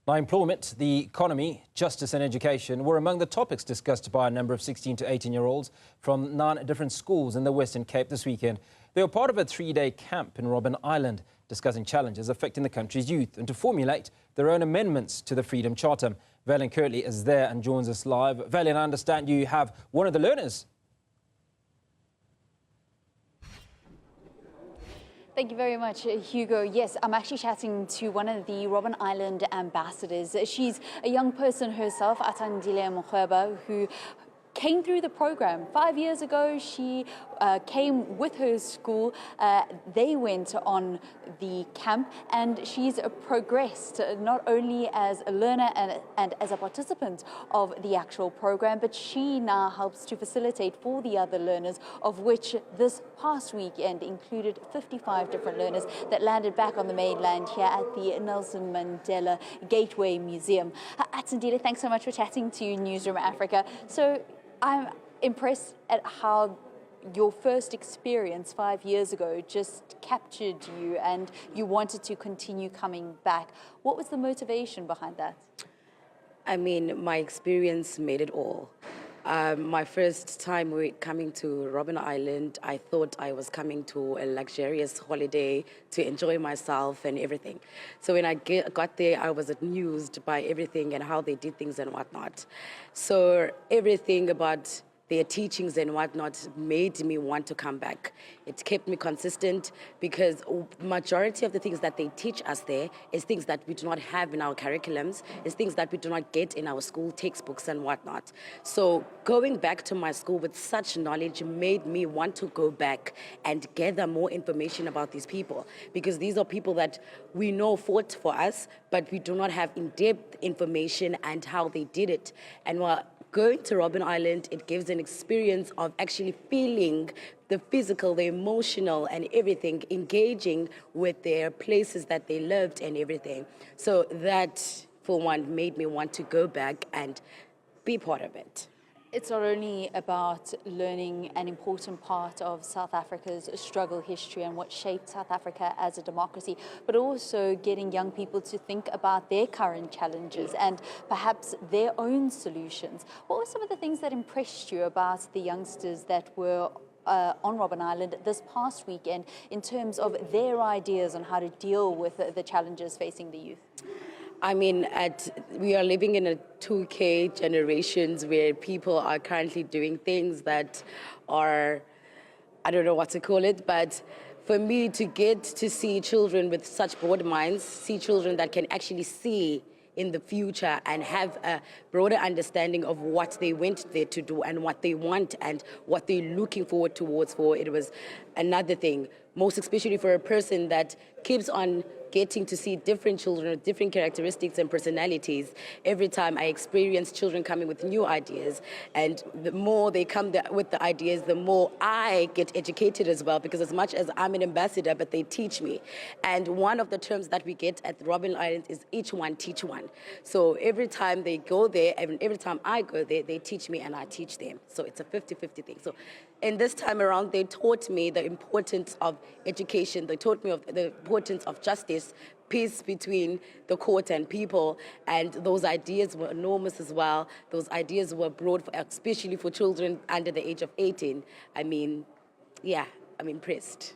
Now, employment, the economy, justice and education were among the topics discussed by a number of 16 to 18-year-olds from 9 different schools in the Western Cape this weekend. They were part of a 3-day camp in Robben Island, discussing challenges affecting the country's youth and to formulate their own amendments to the Freedom Charter. Vaylen Kirtley is there and joins us live. Vaylen, I understand you have one of the learners. Thank you very much, Hugo. Yes, I'm actually chatting to one of the Robben Island ambassadors. She's a young person herself, Atandile Mkhweba, who came through the program. 5 years ago, she came with her school. They went on the camp, and she's progressed not only as a learner and as a participant of the actual program, but she now helps to facilitate for the other learners, of which this past weekend included 55 different learners that landed back on the mainland here at the Nelson Mandela Gateway Museum. Atandile, thanks so much for chatting to Newzroom Afrika. So I'm impressed at how your first experience 5 years ago just captured you and you wanted to continue coming back. What was the motivation behind that? I mean, my experience made it all. My first time coming to Robben Island, I thought I was coming to a luxurious holiday to enjoy myself and everything. So when I got there, I was amused by everything and how they did things and whatnot. So everything about their teachings and whatnot made me want to come back. It kept me consistent because majority of the things that they teach us there is things that we do not have in our curriculums, is things that we do not get in our school textbooks and whatnot. So going back to my school with such knowledge made me want to go back and gather more information about these people, because these are people that we know fought for us, but we do not have in-depth information and how they did it. And while going to Robben Island, it gives an experience of actually feeling the physical, the emotional, and everything, engaging with their places that they lived and everything. So that, for one, made me want to go back and be part of it. It's not only about learning an important part of South Africa's struggle history and what shaped South Africa as a democracy, but also getting young people to think about their current challenges and perhaps their own solutions. What were some of the things that impressed you about the youngsters that were on Robben Island this past weekend in terms of their ideas on how to deal with the challenges facing the youth? I mean, we are living in a 2K generations where people are currently doing things that are, I don't know what to call it, but for me to get to see children with such broad minds, see children that can actually see in the future and have a broader understanding of what they went there to do and what they want and what they're looking forward towards for, it was another thing, most especially for a person that keeps on getting to see different children with different characteristics and personalities. Every time I experience children coming with new ideas, and the more they come with the ideas, the more I get educated as well, because as much as I'm an ambassador, but they teach me. And one of the terms that we get at Robben Island is each one teach one. So every time they go there, and every time I go there, they teach me and I teach them. So it's a 50-50 thing. So in this time around, they taught me the importance of education. They taught me of the importance of justice, peace between the court and people, and those ideas were enormous as well. Those ideas were broad, especially for children under the age of 18. I mean, yeah, I'm impressed.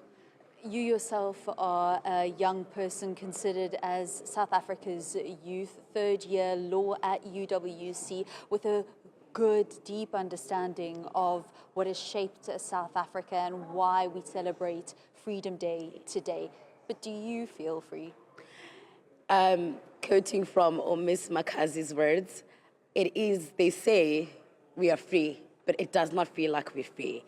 You yourself are a young person considered as South Africa's youth, third-year law at UWC, with a good, deep understanding of what has shaped South Africa and why we celebrate Freedom Day today. But do you feel free? Quoting from Miss Makazi's words, it is, they say, we are free, but it does not feel like we're free.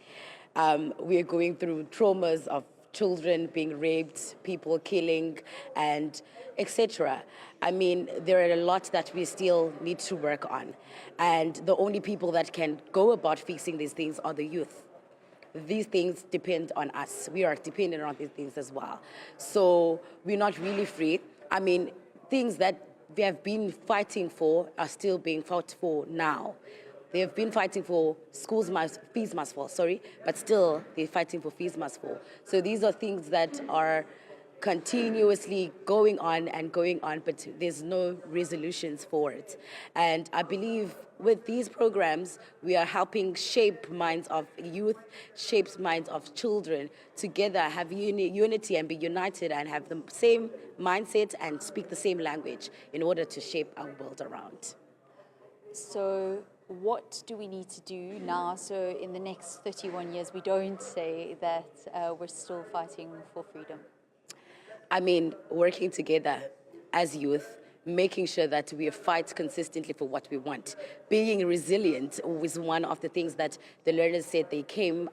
We are going through traumas of children being raped, people killing, and etc. I mean, there are a lot that we still need to work on. And the only people that can go about fixing these things are the youth. These things depend on us. We are dependent on these things as well. So we're not really free. I mean, things that we have been fighting for are still being fought for now. They have been fighting for fees must fall, but still they're fighting for fees must fall. So these are things that are continuously going on and going on, but there's no resolutions for it. And I believe with these programs, we are helping shape minds of youth, shapes minds of children, together have unity and be united and have the same mindset and speak the same language in order to shape our world around. So what do we need to do now so in the next 31 years we don't say that we're still fighting for freedom? I mean, working together as youth, making sure that we fight consistently for what we want. Being resilient was one of the things that the learners said they came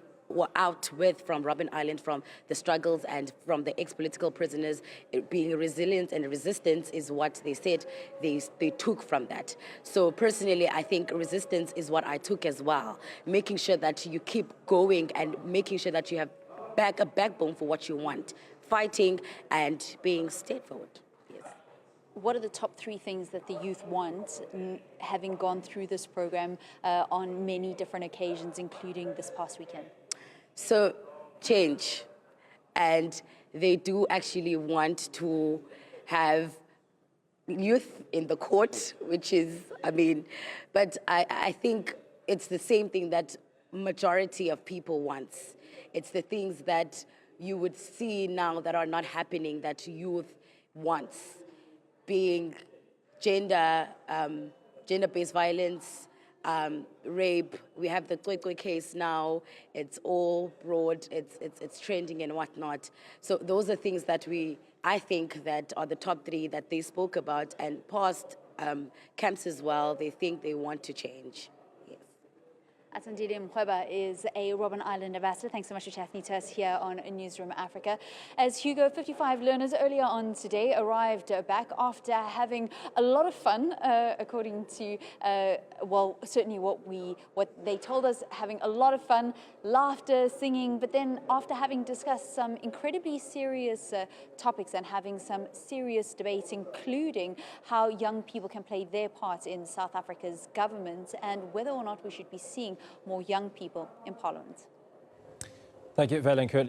out with from Robben Island, from the struggles and from the ex-political prisoners. Being resilient and resistance is what they said they took from that. So personally, I think resistance is what I took as well. Making sure that you keep going and making sure that you have a backbone for what you want. Fighting and being straightforward. Yes. What are the top 3 things that the youth want, having gone through this program on many different occasions, including this past weekend? So, change. And they do actually want to have youth in the court, which is, but I think it's the same thing that majority of people wants. It's the things that you would see now that are not happening that youth wants, being gender-based violence, rape. We have the Kwekwe case now. It's all broad. It's trending and whatnot. So those are things that I think that are the top 3 that they spoke about, and past camps as well. They think they want to change. Atandile Mkhweba is a Robben Island ambassador. Thanks so much for chatting to us here on Newzroom Africa. As Hugo, 55 learners earlier on today arrived back after having a lot of fun, according to, certainly what they told us, having a lot of fun, laughter, singing, but then after having discussed some incredibly serious topics and having some serious debates, including how young people can play their part in South Africa's government and whether or not we should be seeing more young people in Parliament. Thank you, Vaylen Kirtley.